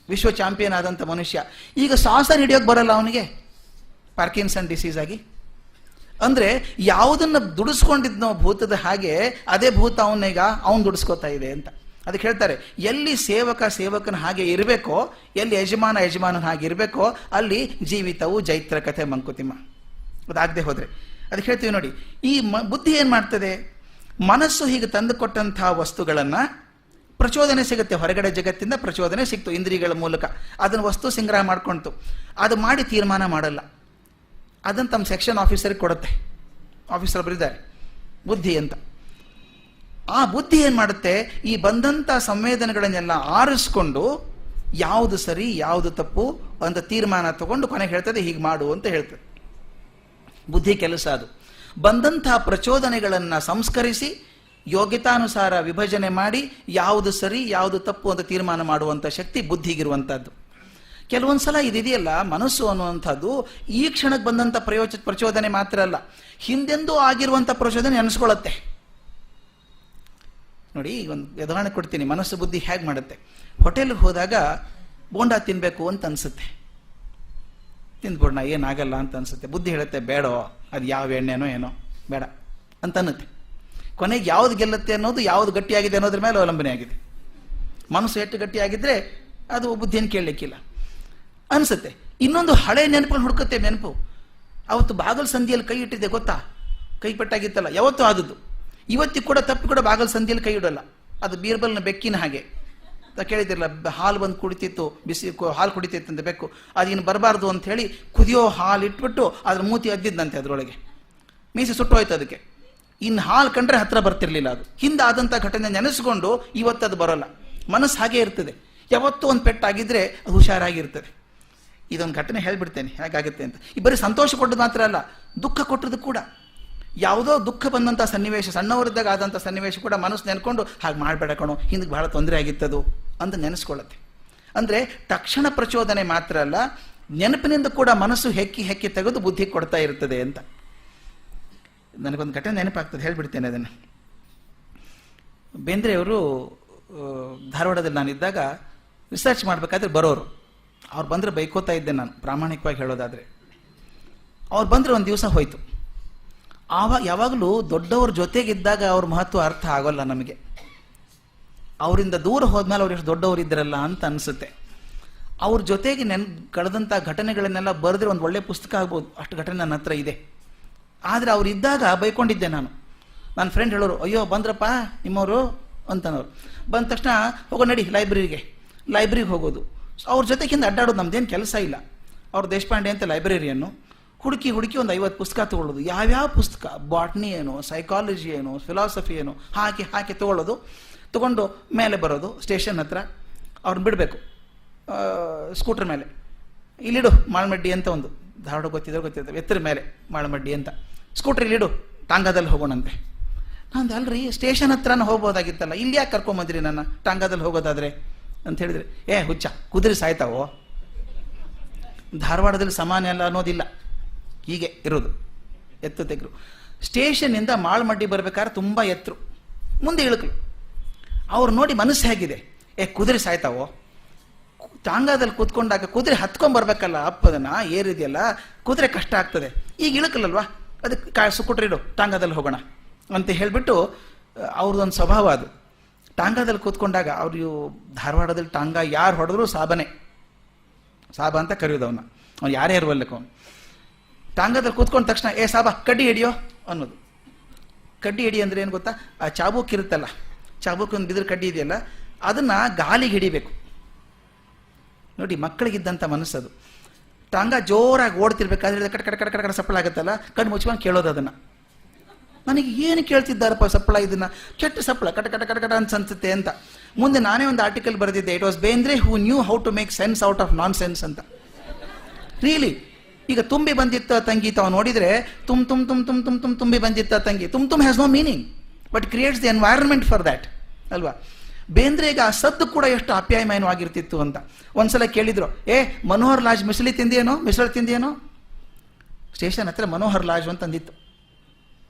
ವಿಶ್ವ ಚಾಂಪಿಯನ್ ಆದಂಥ ಮನುಷ್ಯ, ಈಗ ಸಾಸರ್ ಹಿಡಿಯೋಕೆ ಬರಲ್ಲ ಅವನಿಗೆ, ಪಾರ್ಕಿನ್ಸನ್ ಡಿಸೀಸ್ ಆಗಿ. ಅಂದರೆ ಯಾವುದನ್ನು ದುಡಿಸ್ಕೊಂಡಿದ್ನೋ ಭೂತದ ಹಾಗೆ, ಅದೇ ಭೂತ ಅವನು ದುಡಿಸ್ಕೋತಾ ಇದೆ ಅಂತ. ಅದಕ್ಕೆ ಹೇಳ್ತಾರೆ, ಎಲ್ಲಿ ಸೇವಕನ ಹಾಗೆ ಇರಬೇಕೋ, ಎಲ್ಲಿ ಯಜಮಾನನ ಹಾಗೆ ಇರಬೇಕೋ, ಅಲ್ಲಿ ಜೀವಿತವು ಜೈತ್ರ ಕಥೆ ಮಂಕುತಿಮ್ಮ. ಅದಾಗದೆ ಹೋದರೆ ಅದಕ್ಕೆ ಹೇಳ್ತೀವಿ ನೋಡಿ, ಈ ಬುದ್ಧಿ ಏನು ಮಾಡ್ತದೆ? ಮನಸ್ಸು ಹೀಗೆ ತಂದುಕೊಟ್ಟಂಥ ವಸ್ತುಗಳನ್ನು ಪ್ರಚೋದನೆ ಸಿಗುತ್ತೆ, ಹೊರಗಡೆ ಜಗತ್ತಿಂದ ಪ್ರಚೋದನೆ ಸಿಕ್ತು ಇಂದ್ರಿಯಗಳ ಮೂಲಕ, ಅದನ್ನು ವಸ್ತು ಸಂಗ್ರಹ ಮಾಡ್ಕೊಳ್ತು. ಅದು ಮಾಡಿ ತೀರ್ಮಾನ ಮಾಡಲ್ಲ, ಅದನ್ನು ತಮ್ಮ ಸೆಕ್ಷನ್ ಆಫೀಸರ್ಗೆ ಕೊಡುತ್ತೆ. ಆಫೀಸರ್ ಬರೀತಾರೆ ಬುದ್ಧಿ ಅಂತ. ಆ ಬುದ್ಧಿ ಏನು ಮಾಡುತ್ತೆ? ಈ ಬಂದಂಥ ಸಂವೇದನೆಗಳನ್ನೆಲ್ಲ ಆರಿಸ್ಕೊಂಡು ಯಾವುದು ಸರಿ ಯಾವುದು ತಪ್ಪು ಅಂತ ತೀರ್ಮಾನ ತಗೊಂಡು ಕೊನೆಗೆ ಹೇಳ್ತದೆ, ಹೀಗೆ ಮಾಡು ಅಂತ ಹೇಳ್ತದೆ. ಬುದ್ಧಿ ಕೆಲಸ ಅದು. ಬಂದಂತಹ ಪ್ರಚೋದನೆಗಳನ್ನು ಸಂಸ್ಕರಿಸಿ ಯೋಗ್ಯತಾನುಸಾರ ವಿಭಜನೆ ಮಾಡಿ ಯಾವುದು ಸರಿ ಯಾವುದು ತಪ್ಪು ಅಂತ ತೀರ್ಮಾನ ಮಾಡುವಂಥ ಶಕ್ತಿ ಬುದ್ಧಿಗಿರುವಂಥದ್ದು. ಕೆಲವೊಂದು ಸಲ ಇದೆಯಲ್ಲ, ಮನಸ್ಸು ಅನ್ನುವಂಥದ್ದು ಈ ಕ್ಷಣಕ್ಕೆ ಬಂದಂಥ ಪ್ರಚೋದನೆ ಮಾತ್ರ ಅಲ್ಲ, ಹಿಂದೆಂದೂ ಆಗಿರುವಂಥ ಪ್ರಚೋದನೆ ಅನಿಸ್ಕೊಳ್ಳುತ್ತೆ. ನೋಡಿ, ಒಂದು ಉದಾಹರಣೆ ಕೊಡ್ತೀನಿ, ಮನಸ್ಸು ಬುದ್ಧಿ ಹೇಗೆ ಮಾಡುತ್ತೆ. ಹೋಟೆಲ್ಗೆ ಹೋದಾಗ ಬೋಂಡಾ ತಿನ್ನಬೇಕು ಅಂತ ಅನಿಸುತ್ತೆ, ತಿಂದ್ಬಿಡೋಣ ಏನಾಗಲ್ಲ ಅಂತ ಅನಿಸುತ್ತೆ. ಬುದ್ಧಿ ಹೇಳುತ್ತೆ, ಬೇಡೋ, ಅದು ಯಾವ ಎಣ್ಣೆನೋ ಏನೋ ಬೇಡ ಅಂತ ಅನ್ನುತ್ತೆ. ಕೊನೆಗೆ ಯಾವ್ದು ಗೆಲ್ಲುತ್ತೆ ಅನ್ನೋದು, ಯಾವುದು ಗಟ್ಟಿಯಾಗಿದೆ ಅನ್ನೋದ್ರ ಮೇಲೆ ಅವಲಂಬನೆ ಆಗಿದೆ. ಮನಸ್ಸು ಎಷ್ಟು ಗಟ್ಟಿಯಾಗಿದ್ರೆ ಅದು ಬುದ್ಧಿಯನ್ನು ಕೇಳಲಿಕ್ಕಿಲ್ಲ ಅನಿಸುತ್ತೆ. ಇನ್ನೊಂದು ಹಳೆ ನೆನಪುಗಳು ಹುಡುಕುತ್ತೆ. ನೆನಪು ಅವತ್ತು ಬಾಗಲ್ ಸಂಧಿಯಲ್ಲಿ ಕೈ ಇಟ್ಟಿದ್ದೆ ಗೊತ್ತಾ, ಕೈ ಪಟ್ಟಾಗಿತ್ತಲ್ಲ, ಯಾವತ್ತೂ ಆದದ್ದು. ಇವತ್ತಿಗೆ ಕೂಡ ತಪ್ಪಿ ಕೂಡ ಬಾಗಲ್ ಸಂಧಿಯಲ್ಲಿ ಕೈ ಇಡೋಲ್ಲ. ಅದು ಬೀರ್ಬಲ್ನ ಬೆಕ್ಕಿನ ಹಾಗೆ ಕೇಳಿದಿರಲ್ಲ, ಹಾಲು ಬಂದು ಕುಡಿತಿತ್ತು, ಬಿಸಿ ಹಾಲು ಕುಡಿತಿತ್ತು ಅಂತ ಬೆಕ್ಕು, ಅದಿನ್ನು ಬರಬಾರ್ದು ಅಂತ ಹೇಳಿ ಕುದಿಯೋ ಹಾಲು ಇಟ್ಬಿಟ್ಟು ಅದ್ರ ಮೂತಿ ಅದ್ದಿದ್ದಂತೆ, ಅದರೊಳಗೆ ಮೀಸೆ ಸುಟ್ಟೋಯ್ತು ಅದಕ್ಕೆ. ಇನ್ನು ಹಾಲು ಕಂಡ್ರೆ ಹತ್ರ ಬರ್ತಿರ್ಲಿಲ್ಲ. ಅದು ಹಿಂದೆ ಆದಂಥ ಘಟನೆ ನೆನೆಸ್ಕೊಂಡು ಇವತ್ತು ಅದು ಬರೋಲ್ಲ. ಮನಸ್ಸು ಹಾಗೆ ಇರ್ತದೆ, ಯಾವತ್ತೂ ಒಂದು ಪೆಟ್ಟಾಗಿದ್ರೆ ಅದು ಹುಷಾರಾಗಿರ್ತದೆ. ಇದೊಂದು ಘಟನೆ ಹೇಳ್ಬಿಡ್ತೇನೆ ಹೇಗಾಗುತ್ತೆ ಅಂತ. ಈ ಬರೀ ಸಂತೋಷ ಕೊಟ್ಟದ್ದು ಮಾತ್ರ ಅಲ್ಲ, ದುಃಖ ಕೊಟ್ಟದ್ದು ಕೂಡ. ಯಾವುದೋ ದುಃಖ ಬಂದಂಥ ಸನ್ನಿವೇಶ, ಸಣ್ಣವರಿದ್ದಾಗ ಆದಂಥ ಸನ್ನಿವೇಶ ಕೂಡ ಮನಸ್ಸು ನೆನ್ಕೊಂಡು ಹಾಗೆ ಮಾಡಬೇಡ ಕಣೋ, ಹಿಂದಕ್ಕೆ ಬಹಳ ತೊಂದರೆ ಆಗಿತ್ತದು ಅಂತ ನೆನೆಸ್ಕೊಳ್ಳುತ್ತೆ. ಅಂದರೆ ತಕ್ಷಣ ಪ್ರಚೋದನೆ ಮಾತ್ರ ಅಲ್ಲ, ನೆನಪಿನಿಂದ ಕೂಡ ಮನಸ್ಸು ಹೆಕ್ಕಿ ತೆಗೆದು ಬುದ್ಧಿ ಕೊಡ್ತಾ ಇರ್ತದೆ ಅಂತ. ನನಗೊಂದು ಘಟನೆ ನೆನಪಾಗ್ತದೆ, ಹೇಳ್ಬಿಡ್ತೇನೆ ಅದನ್ನು. ಬೇಂದ್ರೆಯವರು ಧಾರವಾಡದಲ್ಲಿ ನಾನಿದ್ದಾಗ ರಿಸರ್ಚ್ ಮಾಡಬೇಕಾದ್ರೆ ಬರೋರು. ಅವ್ರು ಬಂದರೆ ಬೈಕೋತಾ ಇದ್ದೆ ನಾನು, ಪ್ರಾಮಾಣಿಕವಾಗಿ ಹೇಳೋದಾದರೆ. ಅವ್ರು ಬಂದರೆ ಒಂದು ದಿವಸ ಹೋಯ್ತು. ಆವಾಗ ಯಾವಾಗಲೂ ದೊಡ್ಡವ್ರ ಜೊತೆಗಿದ್ದಾಗ ಅವ್ರ ಮಹತ್ವ ಅರ್ಥ ಆಗೋಲ್ಲ ನಮಗೆ. ಅವರಿಂದ ದೂರ ಹೋದ್ಮೇಲೆ ಅವ್ರು ಎಷ್ಟು ದೊಡ್ಡವರು ಇದ್ರಲ್ಲ ಅಂತ ಅನಿಸುತ್ತೆ. ಅವ್ರ ಜೊತೆಗೆ ಕಳೆದಂಥ ಘಟನೆಗಳನ್ನೆಲ್ಲ ಬರೆದ್ರೆ ಒಂದು ಒಳ್ಳೆ ಪುಸ್ತಕ ಆಗ್ಬೋದು, ಅಷ್ಟು ಘಟನೆ ನನ್ನ ಹತ್ರ ಇದೆ. ಆದರೆ ಅವ್ರು ಇದ್ದಾಗ ಬೈಕೊಂಡಿದ್ದೆ ನಾನು. ನನ್ನ ಫ್ರೆಂಡ್ ಹೇಳೋರು, ಅಯ್ಯೋ ಬಂದ್ರಪ್ಪ ನಿಮ್ಮವರು ಅಂತನವ್ರು. ಬಂದ ತಕ್ಷಣ ಹೋಗೋ ನಡಿ ಲೈಬ್ರರಿಗೆ ಹೋಗೋದು. ಅವ್ರ ಜೊತೆಗಿಂದ ಅಡ್ಡಾಡೋದು, ನಮ್ದೇನು ಕೆಲಸ ಇಲ್ಲ. ಅವ್ರು ದೇಶಪಾಂಡೆ ಅಂತ ಲೈಬ್ರರಿಯನ್ನು ಹುಡುಕಿ ಒಂದು 50 ಪುಸ್ತಕ ತೊಗೊಳ್ಳೋದು. ಯಾವ್ಯಾವ ಪುಸ್ತಕ, ಬಾಟ್ನಿ ಏನು, ಸೈಕಾಲಜಿ ಏನು, ಫಿಲಾಸಫಿ ಏನು ಹಾಕಿ ತೊಗೊಂಡು ಮೇಲೆ ಬರೋದು. ಸ್ಟೇಷನ್ ಹತ್ರ ಅವ್ರನ್ನ ಬಿಡಬೇಕು ಸ್ಕೂಟರ್ ಮೇಲೆ. ಇಲ್ಲಿಡು ಮಾಳ್ಮಡ್ಡಿ ಅಂತ ಒಂದು, ಧಾರವಾಡ ಗೊತ್ತಿರ್ತದೆ, ಎತ್ತರ ಮೇಲೆ ಮಾಳ್ಮಡ್ಡಿ ಅಂತ. ಸ್ಕೂಟರ್ ಇಲ್ಲಿಡು, ಟಾಂಗಾದಲ್ಲಿ ಹೋಗೋಣಂತೆ. ನಂದು ಅಲ್ರಿ ಸ್ಟೇಷನ್ ಹತ್ರನ ಹೋಗ್ಬೋದಾಗಿತ್ತಲ್ಲ, ಇಲ್ಲಿ ಯಾಕೆ ಕರ್ಕೊಂಬಂದ್ರಿ ನನ್ನ ಟಾಂಗಾದಲ್ಲಿ ಹೋಗೋದಾದ್ರೆ ಅಂತ ಹೇಳಿದ್ರೆ, ಹುಚ್ಚ ಕುದುರೆ ಸಾಯ್ತಾವೋ, ಧಾರವಾಡದಲ್ಲಿ ಸಾಮಾನ್ಯ ಎಲ್ಲ ಅನ್ನೋದಿಲ್ಲ, ಹೀಗೆ ಇರೋದು ಎತ್ತು ತೆಗ್ರು. ಸ್ಟೇಷನ್ನಿಂದ ಮಾಳ್ಮಡ್ಡಿ ಬರ್ಬೇಕಾದ್ರೆ ತುಂಬ ಎತ್ತರು, ಮುಂದೆ ಇಳಕಲು. ಅವ್ರು ನೋಡಿ ಮನಸ್ಸು ಹೇಗಿದೆ, ಕುದುರೆ ಸಾಯ್ತಾವೋ, ಟಾಂಗಾದಲ್ಲಿ ಕೂತ್ಕೊಂಡಾಗ ಕುದುರೆ ಹತ್ಕೊಂಡ್ಬರ್ಬೇಕಲ್ಲ, ಅಪ್ಪದನ್ನ ಏರಿದೆಯಲ್ಲ, ಕುದುರೆ ಕಷ್ಟ ಆಗ್ತದೆ, ಈಗ ಇಳಕಲ್ಲಲ್ವಾ, ಅದಕ್ಕೆ ಸುಕ್ಕುಟ್ರಿಡು ಟಾಂಗಾದಲ್ಲಿ ಹೋಗೋಣ ಅಂತ ಹೇಳಿಬಿಟ್ಟು ಅವ್ರದ್ದೊಂದು ಸ್ವಭಾವ ಅದು. ಟಾಂಗಾದಲ್ಲಿ ಕೂತ್ಕೊಂಡಾಗ ಅವ್ರು ಧಾರವಾಡದಲ್ಲಿ ಟಾಂಗಾ ಯಾರು ಹೊಡೆದ್ರು ಸಾಬ ಅಂತ ಕರೆಯೋದು ಅವನ್ನ, ಅವ್ನು ಯಾರೇ ಇರುವಲ್ಲಕ್ಕೆ ಅವನು. ಟಾಂಗಾದಲ್ಲಿ ಕೂತ್ಕೊಂಡ ತಕ್ಷಣ ಸಾಬ ಕಡ್ಡಿ ಹಿಡಿಯೋ ಅನ್ನೋದು. ಕಡ್ಡಿ ಹಿಡಿ ಅಂದ್ರೆ ಏನು ಗೊತ್ತಾ, ಆ ಚಾಬೂಕ್ ಇರುತ್ತಲ್ಲ, ಚಾಬೂಕ್ ಒಂದು ಬಿದ್ರ ಕಡ್ಡಿ ಇದೆಯಲ್ಲ, ಅದನ್ನ ಗಾಲಿಗೆ ಹಿಡಿಬೇಕು. ನೋಡಿ ಮಕ್ಕಳಿಗಿದ್ದಂಥ ಮನಸ್ಸದು. ಟಾಂಗ ಜೋರಾಗಿ ಓಡ್ತಿರ್ಬೇಕಾದ್ರೆ ಕಟ್ ಕಟ್ ಕಟ್ ಕಟ್ ಸಪ್ಪಳ ಆಗುತ್ತಲ್ಲ, ಕಣ್ಣು ಮುಚ್ಕೊಂಡು ಕೇಳೋದು ಅದನ್ನು. ನನಗೆ ಏನು ಕೇಳ್ತಿದ್ದಾರಪ್ಪ ಸಪ್ಪಳ, ಇದನ್ನ ಕೆಟ್ಟ ಸಪ್ಪಳ ಕಟ ಕಟ ಕಟ ಕಟ ಅನ್ಸುತ್ತೆ ಅಂತ. ಮುಂದೆ ನಾನೇ ಒಂದು ಆರ್ಟಿಕಲ್ ಬರೆದಿದ್ದೆ, it was Bendre who knew how to make sense out of nonsense ಅಂತ. ರಿಯಲಿ, ಈಗ ತುಂಬಿ ಬಂದಿತ್ತ ತಂಗಿ ತಾವು ನೋಡಿದ್ರೆ ತುಂಬಿ ಬಂದಿತ್ತ ತಂಗಿ, ತುಮ್ has no meaning but creates the environment for that ಅಲ್ವಾ. ಬೇಂದ್ರೆಗೆ ಆ ಸದ್ದು ಕೂಡ ಎಷ್ಟು ಆಪ್ಯಾಯಮಯವಾಗಿರ್ತಿತ್ತು ಅಂತ. ಒಂದ್ಸಲ ಕೇಳಿದ್ರು, ಮನೋಹರ್ ಲಾಜ್ ಮಿಸಳು ತಿಂದಿಯೇನೋ, ಸ್ಟೇಷನ್ ಹತ್ರ ಮನೋಹರ್ ಲಾಜ್ ಅಂತ ಅಂದಿತ್ತು.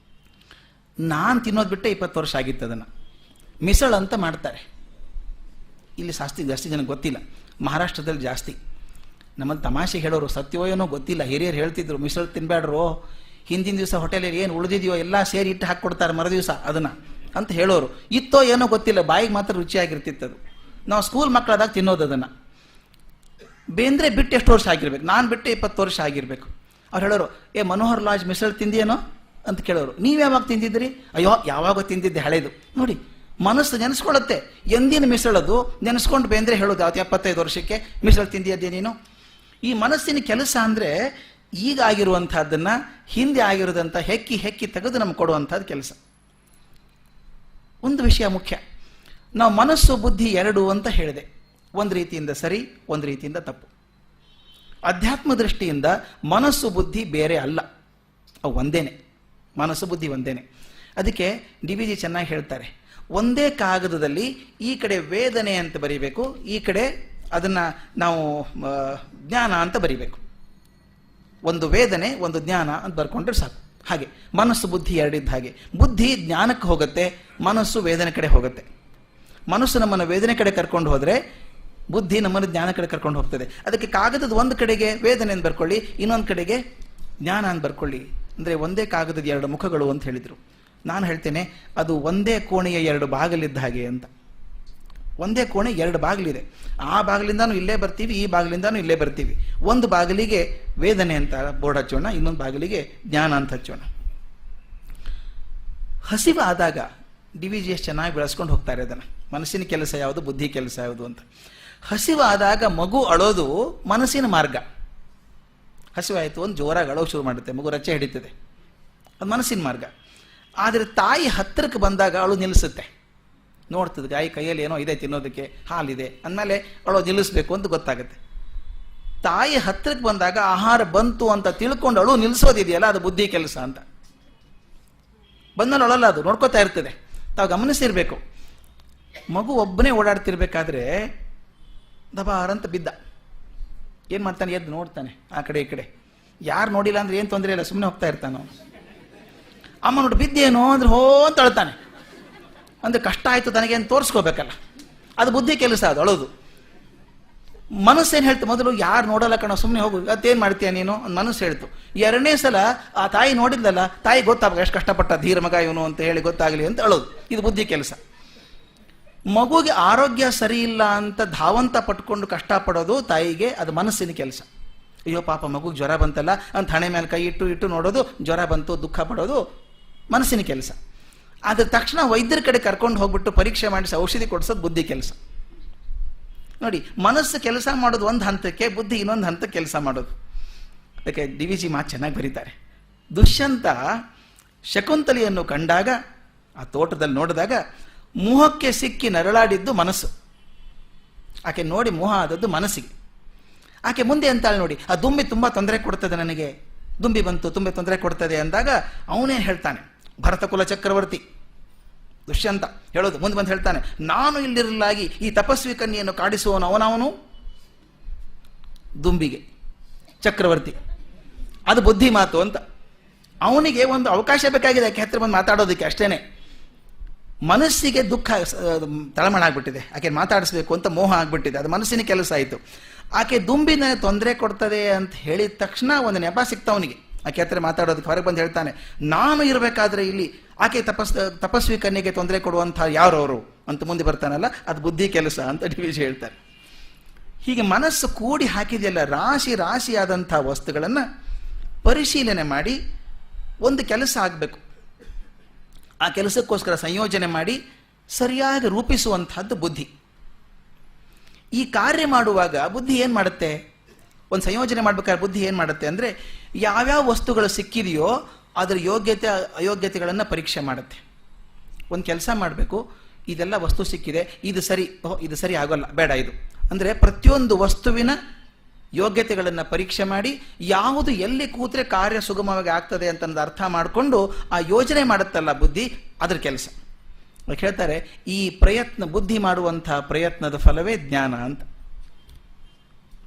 ನಾನು ತಿನ್ನೋದು ಬಿಟ್ಟೆ 20 ವರ್ಷ ಆಗಿತ್ತು. ಅದನ್ನು ಮಿಸಳು ಅಂತ ಮಾಡ್ತಾರೆ ಇಲ್ಲಿ, ಜಾಸ್ತಿ ಜನಕ್ಕೆ ಗೊತ್ತಿಲ್ಲ, ಮಹಾರಾಷ್ಟ್ರದಲ್ಲಿ ಜಾಸ್ತಿ. ನಮ್ಮಲ್ಲಿ ತಮಾಷೆ ಹೇಳೋರು, ಸತ್ಯವೋ ಏನೋ ಗೊತ್ತಿಲ್ಲ, ಹಿರಿಯರು ಹೇಳ್ತಿದ್ರು, ಮಿಸಳು ತಿನ್ಬೇಡ್ರು, ಹಿಂದಿನ ದಿವಸ ಹೋಟೆಲಲ್ಲಿ ಏನು ಉಳಿದಿದೆಯೋ ಎಲ್ಲ ಸೇರಿ ಇಟ್ಟು ಹಾಕ್ಕೊಡ್ತಾರೆ ಮರುದಿವಸ ಅದನ್ನು ಅಂತ ಹೇಳೋರು. ಇತ್ತೋ ಏನೋ ಗೊತ್ತಿಲ್ಲ, ಬಾಯಿಗೆ ಮಾತ್ರ ರುಚಿಯಾಗಿರ್ತಿತ್ತು ಅದು. ನಾವು ಸ್ಕೂಲ್ ಮಕ್ಕಳಾದಾಗ ತಿನ್ನೋದು ಅದನ್ನು. ಬೇಂದ್ರೆ ಬಿಟ್ಟು ಎಷ್ಟು ವರ್ಷ ಆಗಿರ್ಬೇಕು, ನಾನು ಬಿಟ್ಟು 20 ವರ್ಷ ಆಗಿರ್ಬೇಕು. ಅವ್ರು ಹೇಳೋರು, ಮನೋಹರ್ ಲಾಜ್ ಮಿಸಳು ತಿಂದಿಯೇನೋ ಅಂತ ಕೇಳೋರು. ನೀವು ಯಾವಾಗ ತಿಂದಿದ್ರಿ? ಅಯ್ಯೋ ಯಾವಾಗ ತಿಂದಿದ್ದೆ, ಹಳೇದು. ನೋಡಿ ಮನಸ್ಸು ನೆನೆಸ್ಕೊಳ್ಳುತ್ತೆ, ಎಂದಿನ ಮಿಸಳದು ನೆನೆಸ್ಕೊಂಡು ಬೇಂದ್ರೆ ಹೇಳೋದು, 75 ವರ್ಷಕ್ಕೆ ಮಿಸಳು ತಿಂದಿಯದ್ದೇ ನೀನು. ಈ ಮನಸ್ಸಿನ ಕೆಲಸ ಅಂದರೆ ಈಗ ಆಗಿರುವಂಥದ್ದನ್ನ ಹಿಂದೆ ಆಗಿರೋದಂಥ ಹೆಕ್ಕಿ ತೆಗೆದು ನಮ್ಗೆ ಕೊಡುವಂಥದ್ದು ಕೆಲಸ. ಒಂದು ವಿಷಯ ಮುಖ್ಯ, ನಾವು ಮನಸ್ಸು ಬುದ್ಧಿ ಎರಡು ಅಂತ ಹೇಳಿದೆ. ಒಂದು ರೀತಿಯಿಂದ ಸರಿ, ಒಂದು ರೀತಿಯಿಂದ ತಪ್ಪು. ಅಧ್ಯಾತ್ಮ ದೃಷ್ಟಿಯಿಂದ ಮನಸ್ಸು ಬುದ್ಧಿ ಬೇರೆ ಅಲ್ಲ, ಅವು ಒಂದೇನೆ. ಮನಸ್ಸು ಬುದ್ಧಿ ಒಂದೇನೆ. ಅದಕ್ಕೆ DVG ಚೆನ್ನಾಗಿ ಹೇಳ್ತಾರೆ, ಒಂದೇ ಕಾಗದದಲ್ಲಿ ಈ ಕಡೆ ವೇದನೆ ಅಂತ ಬರೀಬೇಕು, ಈ ಕಡೆ ಅದನ್ನ ನಾವು ಜ್ಞಾನ ಅಂತ ಬರೀಬೇಕು. ಒಂದು ವೇದನೆ ಒಂದು ಜ್ಞಾನ ಅಂತ ಬರ್ಕೊಂಡ್ರೆ ಸಾಕು. ಹಾಗೆ ಮನಸ್ಸು ಬುದ್ಧಿ ಎರಡಿದ್ದ ಹಾಗೆ. ಬುದ್ಧಿ ಜ್ಞಾನಕ್ಕೆ ಹೋಗುತ್ತೆ, ಮನಸ್ಸು ವೇದನೆ ಕಡೆ ಹೋಗುತ್ತೆ. ಮನಸ್ಸು ನಮ್ಮನ್ನು ವೇದನೆ ಕಡೆ ಕರ್ಕೊಂಡು ಹೋದರೆ ಬುದ್ಧಿ ನಮ್ಮನ್ನು ಜ್ಞಾನ ಕಡೆ ಕರ್ಕೊಂಡು ಹೋಗ್ತದೆ. ಅದಕ್ಕೆ ಕಾಗದದ ಒಂದು ಕಡೆಗೆ ವೇದನೆ ಅಂತ ಬರ್ಕೊಳ್ಳಿ, ಇನ್ನೊಂದು ಕಡೆಗೆ ಜ್ಞಾನ ಅಂತ ಬರ್ಕೊಳ್ಳಿ. ಅಂದರೆ ಒಂದೇ ಕಾಗದದ 2 ಮುಖಗಳು ಅಂತ ಹೇಳಿದರು. ನಾನು ಹೇಳ್ತೇನೆ, ಅದು ಒಂದೇ ಕೋಣೆಯ 2 ಬಾಗಿಲಿದ್ದ ಹಾಗೆ ಅಂತ. ಒಂದೇ ಕೋಣೆ 2 ಬಾಗಿಲಿದೆ, ಆ ಬಾಗಿಲಿಂದಾನು ಇಲ್ಲೇ ಬರ್ತೀವಿ, ಈ ಬಾಗಿಲಿಂದಾನು ಇಲ್ಲೇ ಬರ್ತೀವಿ. ಒಂದು ಬಾಗಿಲಿಗೆ ವೇದನೆ ಅಂತ ಬೋರ್ಡ್ ಹಚ್ಚೋಣ, ಇನ್ನೊಂದು ಬಾಗಿಲಿಗೆ ಜ್ಞಾನ ಅಂತ ಹಚ್ಚೋಣ. ಹಸಿವಾದಾಗ DVG ಎಷ್ಟು ಚೆನ್ನಾಗಿ ಬೆಳೆಸ್ಕೊಂಡು ಹೋಗ್ತಾರೆ ಅದನ್ನು, ಮನಸ್ಸಿನ ಕೆಲಸ ಯಾವುದು, ಬುದ್ಧಿ ಕೆಲಸ ಯಾವುದು ಅಂತ. ಹಸಿವಾದಾಗ ಮಗು ಅಳೋದು ಮನಸ್ಸಿನ ಮಾರ್ಗ. ಹಸಿವಾಯಿತು ಒಂದು ಜೋರಾಗಿ ಅಳೋ ಶುರು ಮಾಡುತ್ತೆ, ಮಗು ರಚ್ಚೆ ಹಿಡಿತದೆ, ಅದು ಮನಸ್ಸಿನ ಮಾರ್ಗ. ಆದರೆ ತಾಯಿ ಹತ್ತಿರಕ್ಕೆ ಬಂದಾಗ ಅಳು ನಿಲ್ಲಿಸುತ್ತೆ, ನೋಡ್ತದೆ ಗಾಯಿ ಕೈಯಲ್ಲಿ ಏನೋ ಇದೆ ತಿನ್ನೋದಕ್ಕೆ, ಹಾಲಿದೆ ಅಂದಮೇಲೆ ಅಳೋ ನಿಲ್ಲಿಸ್ಬೇಕು ಅಂತ ಗೊತ್ತಾಗುತ್ತೆ. ತಾಯಿ ಹತ್ತಿರಕ್ಕೆ ಬಂದಾಗ ಆಹಾರ ಬಂತು ಅಂತ ತಿಳ್ಕೊಂಡು ಅಳು ನಿಲ್ಲಿಸೋದಿದೆಯಲ್ಲ, ಅದು ಬುದ್ಧಿ ಕೆಲಸ ಅಂತ. ಬಂದಲ್ಲಿ ಅಳಲ್ಲ, ಅದು ನೋಡ್ಕೋತಾ ಇರ್ತದೆ. ತಾವು ಗಮನಿಸಿರ್ಬೇಕು, ಮಗು ಒಬ್ಬನೇ ಓಡಾಡ್ತಿರ್ಬೇಕಾದ್ರೆ ದಬಾರಂತ ಬಿದ್ದ, ಏನು ಮಾಡ್ತಾನೆ, ಎದ್ದು ನೋಡ್ತಾನೆ ಆ ಕಡೆ ಈ ಕಡೆ. ಯಾರು ನೋಡಿಲ್ಲ ಅಂದ್ರೆ ಏನು ತೊಂದರೆ ಇಲ್ಲ, ಸುಮ್ಮನೆ ಹೋಗ್ತಾ ಇರ್ತಾನೆ. ಅಮ್ಮ ನೋಡಿ ಬಿದ್ದೇನೋ ಅಂದ್ರೆ ಹೋ ಅಂತ ಅಳ್ತಾನೆ. ಅಂದ್ರೆ ಕಷ್ಟ ಆಯ್ತು ತನಗೇನು ತೋರಿಸ್ಕೋಬೇಕಲ್ಲ, ಅದು ಬುದ್ಧಿ ಕೆಲಸ, ಅದು ಅಳೋದು. ಮನಸ್ಸೇನು ಹೇಳ್ತು, ಮೊದಲು ಯಾರು ನೋಡಲ್ಲ ಕಣ, ಸುಮ್ಮನೆ ಹೋಗು, ಅದೇನು ಮಾಡ್ತೀಯ ನೀನು ಅಂತ ಮನಸ್ಸು ಹೇಳ್ತು. ಎರಡನೇ ಸಲ ಆ ತಾಯಿ ನೋಡಿದ್ಲಲ್ಲ, ತಾಯಿ ಗೊತ್ತಾಗ ಎಷ್ಟು ಕಷ್ಟಪಟ್ಟ ಧೀರ ಮಗ ಇವನು ಅಂತ ಹೇಳಿ ಗೊತ್ತಾಗಲಿ ಅಂತ ಅಳೋದು. ಇದು ಬುದ್ಧಿ ಕೆಲಸ. ಮಗುಗೆ ಆರೋಗ್ಯ ಸರಿ ಇಲ್ಲ ಅಂತ ಧಾವಂತ ಪಟ್ಕೊಂಡು ಕಷ್ಟಪಡೋದು ತಾಯಿಗೆ, ಅದು ಮನಸ್ಸಿನ ಕೆಲಸ. ಅಯ್ಯೋ ಪಾಪ ಮಗುಗೆ ಜ್ವರ ಬಂತಲ್ಲ ಅಂತ ಹಣೆ ಮೇಲೆ ಕೈ ಇಟ್ಟು ನೋಡೋದು, ಜ್ವರ ಬಂತು ದುಃಖ ಪಡೋದು ಮನಸ್ಸಿನ ಕೆಲಸ. ಅದ್ರ ತಕ್ಷಣ ವೈದ್ಯರ ಕಡೆ ಕರ್ಕೊಂಡು ಹೋಗ್ಬಿಟ್ಟು ಪರೀಕ್ಷೆ ಮಾಡಿಸಿ ಔಷಧಿ ಕೊಡಿಸೋದು ಬುದ್ಧಿ ಕೆಲಸ. ನೋಡಿ, ಮನಸ್ಸು ಕೆಲಸ ಮಾಡೋದು ಒಂದು ಹಂತಕ್ಕೆ, ಬುದ್ಧಿ ಇನ್ನೊಂದು ಹಂತಕ್ಕೆ ಕೆಲಸ ಮಾಡೋದು. ಅದಕ್ಕೆ DVG ಮಾತು ಚೆನ್ನಾಗಿ ಬರೀತಾರೆ. ದುಷ್ಯಂತ ಶಕುಂತಲೆಯನ್ನು ಕಂಡಾಗ, ಆ ತೋಟದಲ್ಲಿ ನೋಡಿದಾಗ ಮೋಹಕ್ಕೆ ಸಿಕ್ಕಿ ನರಳಾಡಿದ್ದು ಮನಸ್ಸು. ಆಕೆ ನೋಡಿ ಮೋಹ ಆದದ್ದು ಮನಸ್ಸಿಗೆ. ಆಕೆ ಮುಂದೆ ಅಂತಾಳೆ ನೋಡಿ, ಆ ದುಂಬಿ ತುಂಬ ತೊಂದರೆ ಕೊಡ್ತದೆ ನನಗೆ, ದುಂಬಿ ಬಂತು ತುಂಬ ತೊಂದರೆ ಕೊಡ್ತದೆ ಅಂದಾಗ ಅವನೇನು ಹೇಳ್ತಾನೆ, ಭರತಕುಲ ಚಕ್ರವರ್ತಿ ದುಷ್ಯಂತ ಹೇಳೋದು, ಮುಂದೆ ಬಂದು ಹೇಳ್ತಾನೆ, ನಾನು ಇಲ್ಲಿರಲಾಗಿ ಈ ತಪಸ್ವಿ ಕನ್ಯೆಯನ್ನು ಕಾಡಿಸುವವನು ಅವನವನು ದುಂಬಿಗೆ ಚಕ್ರವರ್ತಿ. ಅದು ಬುದ್ಧಿ ಮಾತು ಅಂತ. ಅವನಿಗೆ ಒಂದು ಅವಕಾಶ ಬೇಕಾಗಿದೆ ಆಕೆ ಹತ್ರ ಬಂದು ಮಾತಾಡೋದಕ್ಕೆ, ಅಷ್ಟೇನೆ. ಮನಸ್ಸಿಗೆ ದುಃಖ ತಳಮಳ ಆಗ್ಬಿಟ್ಟಿದೆ, ಆಕೆ ಮಾತಾಡಿಸ್ಬೇಕು ಅಂತ ಮೋಹ ಆಗ್ಬಿಟ್ಟಿದೆ, ಅದು ಮನಸ್ಸಿನ ಕೆಲಸ ಆಯಿತು. ಆಕೆ ದುಂಬಿನ ತೊಂದರೆ ಕೊಡ್ತದೆ ಅಂತ ಹೇಳಿದ ತಕ್ಷಣ ಒಂದು ನೆಪ ಸಿಕ್ತವನಿಗೆ, ಆಕೆ ಹತ್ರ ಮಾತಾಡೋದಕ್ಕೆ. ಹೊರಗೆ ಬಂದು ಹೇಳ್ತಾನೆ, ನಾನು ಇರಬೇಕಾದ್ರೆ ಇಲ್ಲಿ ಆಕೆ ತಪಸ್ವಿ ಕನ್ಯೆಗೆ ತೊಂದರೆ ಕೊಡುವಂಥ ಯಾರವರು ಅಂತ ಮುಂದೆ ಬರ್ತಾನಲ್ಲ, ಅದು ಬುದ್ಧಿ ಕೆಲಸ ಅಂತ DVG ಹೇಳ್ತಾರೆ. ಹೀಗೆ ಮನಸ್ಸು ಕೂಡಿ ಹಾಕಿದೆಯಲ್ಲ, ರಾಶಿ ರಾಶಿಯಾದಂಥ ವಸ್ತುಗಳನ್ನು ಪರಿಶೀಲನೆ ಮಾಡಿ ಒಂದು ಕೆಲಸ ಆಗಬೇಕು. ಆ ಕೆಲಸಕ್ಕೋಸ್ಕರ ಸಂಯೋಜನೆ ಮಾಡಿ ಸರಿಯಾಗಿ ರೂಪಿಸುವಂತಹದ್ದು ಬುದ್ಧಿ. ಈ ಕಾರ್ಯ ಮಾಡುವಾಗ ಬುದ್ಧಿ ಏನು ಮಾಡುತ್ತೆ, ಒಂದು ಸಂಯೋಜನೆ ಮಾಡ್ಬೇಕಾದ್ರೆ ಬುದ್ಧಿ ಏನು ಮಾಡುತ್ತೆ ಅಂದರೆ, ಯಾವ್ಯಾವ ವಸ್ತುಗಳು ಸಿಕ್ಕಿದೆಯೋ ಅದರ ಯೋಗ್ಯತೆ ಅಯೋಗ್ಯತೆಗಳನ್ನು ಪರೀಕ್ಷೆ ಮಾಡುತ್ತೆ. ಒಂದು ಕೆಲಸ ಮಾಡಬೇಕು, ಇದೆಲ್ಲ ವಸ್ತು ಸಿಕ್ಕಿದೆ, ಇದು ಸರಿ, ಇದು ಸರಿ ಆಗೋಲ್ಲ, ಬೇಡ ಇದು ಅಂದರೆ ಪ್ರತಿಯೊಂದು ವಸ್ತುವಿನ ಯೋಗ್ಯತೆಗಳನ್ನು ಪರೀಕ್ಷೆ ಮಾಡಿ ಯಾವುದು ಎಲ್ಲಿ ಕೂತ್ರೆ ಕಾರ್ಯ ಸುಗಮವಾಗಿ ಆಗ್ತದೆ ಅಂತ ಅರ್ಥ ಮಾಡಿಕೊಂಡು ಆ ಯೋಜನೆ ಮಾಡುತ್ತಲ್ಲ ಬುದ್ಧಿ, ಅದರ ಕೆಲಸ. ಹೇಳ್ತಾರೆ, ಈ ಪ್ರಯತ್ನ ಬುದ್ಧಿ ಮಾಡುವಂಥ ಪ್ರಯತ್ನದ ಫಲವೇ ಜ್ಞಾನ ಅಂತ.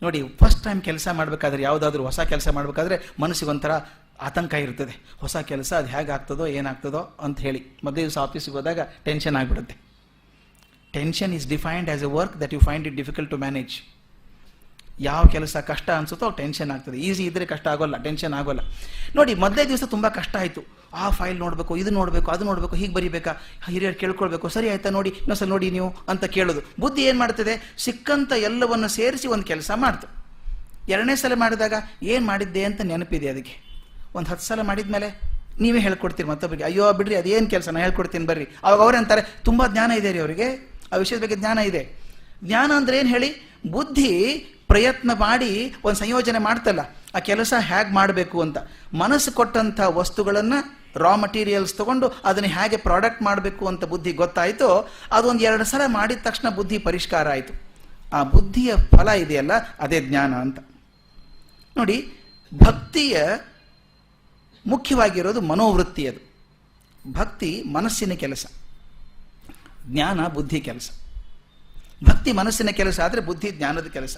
ನೋಡಿ, ಫಸ್ಟ್ ಟೈಮ್ ಕೆಲಸ ಮಾಡಬೇಕಾದ್ರೆ, ಯಾವುದಾದ್ರೂ ಹೊಸ ಕೆಲಸ ಮಾಡಬೇಕಾದ್ರೆ ಮನಸ್ಸಿಗೊಂಥರ ಆತಂಕ ಇರ್ತದೆ. ಹೊಸ ಕೆಲಸ ಅದು ಹೇಗಾಗ್ತದೋ ಏನಾಗ್ತದೋ ಅಂತ ಹೇಳಿ ಮೊದಲೇ ದಿವಸ ಆಫೀಸಿಗೆ ಹೋದಾಗ ಟೆನ್ಷನ್ ಆಗಿಬಿಡುತ್ತೆ. Tension is defined as a work that you find it difficult to manage. ಯಾವ ಕೆಲಸ ಕಷ್ಟ ಅನಿಸುತ್ತೋ ಟೆನ್ಷನ್ ಆಗ್ತದೆ. ಈಸಿ ಇದ್ದರೆ ಕಷ್ಟ ಆಗೋಲ್ಲ, ಟೆನ್ಷನ್ ಆಗೋಲ್ಲ. ನೋಡಿ, ಮೊದಲೇ ದಿವಸ ತುಂಬ ಕಷ್ಟ ಆಯಿತು, ಆ ಫೈಲ್ ನೋಡಬೇಕು, ಇದು ನೋಡಬೇಕು, ಅದು ನೋಡಬೇಕು, ಹೀಗೆ ಬರೀಬೇಕಾ, ಹಿರಿಯರು ಕೇಳ್ಕೊಳ್ಬೇಕು, ಸರಿ ಆಯ್ತಾ ನೋಡಿ, ಇನ್ನೊಂದ್ಸಲ ನೋಡಿ ನೀವು ಅಂತ ಕೇಳೋದು. ಬುದ್ಧಿ ಏನು ಮಾಡ್ತದೆ, ಸಿಕ್ಕಂತ ಎಲ್ಲವನ್ನು ಸೇರಿಸಿ ಒಂದು ಕೆಲಸ ಮಾಡ್ತು. ಎರಡನೇ ಸಲ ಮಾಡಿದಾಗ ಏನು ಮಾಡಿದ್ದೆ ಅಂತ ನೆನಪಿದೆ ಅದಕ್ಕೆ. ಒಂದು 10 ಸಲ ಮಾಡಿದ್ಮೇಲೆ ನೀವೇ ಹೇಳ್ಕೊಡ್ತೀರಿ ಮತ್ತೊಬ್ಬರಿಗೆ, ಅಯ್ಯೋ ಬಿಡ್ರಿ ಅದೇನು ಕೆಲಸ ನಾನು ಹೇಳ್ಕೊಡ್ತೀನಿ ಬರ್ರಿ. ಅವಾಗ ಅವರೇ ಅಂತಾರೆ, ತುಂಬ ಜ್ಞಾನ ಇದೆ ರೀ ಅವರಿಗೆ, ಆ ವಿಷಯದ ಬಗ್ಗೆ ಜ್ಞಾನ ಇದೆ. ಜ್ಞಾನ ಅಂದ್ರೆ ಏನು ಹೇಳಿ, ಬುದ್ಧಿ ಪ್ರಯತ್ನ ಮಾಡಿ ಒಂದು ಸಂಯೋಜನೆ ಮಾಡ್ತಲ್ಲ, ಆ ಕೆಲಸ ಹೇಗೆ ಮಾಡಬೇಕು ಅಂತ. ಮನಸ್ಸು ಕೊಟ್ಟಂಥ ವಸ್ತುಗಳನ್ನು ರಾ ಮಟೀರಿಯಲ್ಸ್ ತಗೊಂಡು ಅದನ್ನು ಹೇಗೆ ಪ್ರಾಡಕ್ಟ್ ಮಾಡಬೇಕು ಅಂತ ಬುದ್ಧಿ ಗೊತ್ತಾಯಿತು. ಅದೊಂದು 2 ಸಲ ಮಾಡಿದ ತಕ್ಷಣ ಬುದ್ಧಿ ಪರಿಷ್ಕಾರ ಆಯಿತು. ಆ ಬುದ್ಧಿಯ ಫಲ ಇದೆಯಲ್ಲ, ಅದೇ ಜ್ಞಾನ ಅಂತ. ನೋಡಿ, ಭಕ್ತಿಯ ಮುಖ್ಯವಾಗಿರೋದು ಮನೋವೃತ್ತಿ. ಅದು ಭಕ್ತಿ ಮನಸ್ಸಿನ ಕೆಲಸ, ಜ್ಞಾನ ಬುದ್ಧಿ ಕೆಲಸ. ಭಕ್ತಿ ಮನಸ್ಸಿನ ಕೆಲಸ ಆದರೆ ಬುದ್ಧಿ ಜ್ಞಾನದ ಕೆಲಸ.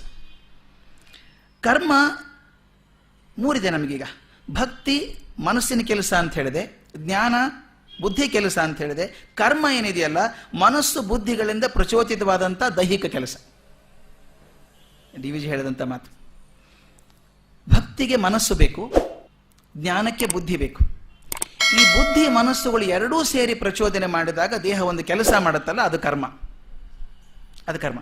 ಕರ್ಮ 3 ಇದೆ ನಮಗೀಗ. ಭಕ್ತಿ ಮನಸ್ಸಿನ ಕೆಲಸ ಅಂತ ಹೇಳಿದೆ, ಜ್ಞಾನ ಬುದ್ಧಿ ಕೆಲಸ ಅಂತ ಹೇಳಿದೆ. ಕರ್ಮ ಏನಿದೆಯಲ್ಲ, ಮನಸ್ಸು ಬುದ್ಧಿಗಳಿಂದ ಪ್ರಚೋದಿತವಾದಂಥ ದೈಹಿಕ ಕೆಲಸ. DVG ಹೇಳಿದಂಥ ಮಾತು. ಭಕ್ತಿಗೆ ಮನಸ್ಸು ಬೇಕು, ಜ್ಞಾನಕ್ಕೆ ಬುದ್ಧಿ ಬೇಕು. ಈ ಬುದ್ಧಿ ಮನಸ್ಸುಗಳು ಎರಡೂ ಸೇರಿ ಪ್ರಚೋದನೆ ಮಾಡಿದಾಗ ದೇಹ ಒಂದು ಕೆಲಸ ಮಾಡುತ್ತಲ್ಲ, ಅದು ಕರ್ಮ. ಅದು ಕರ್ಮ.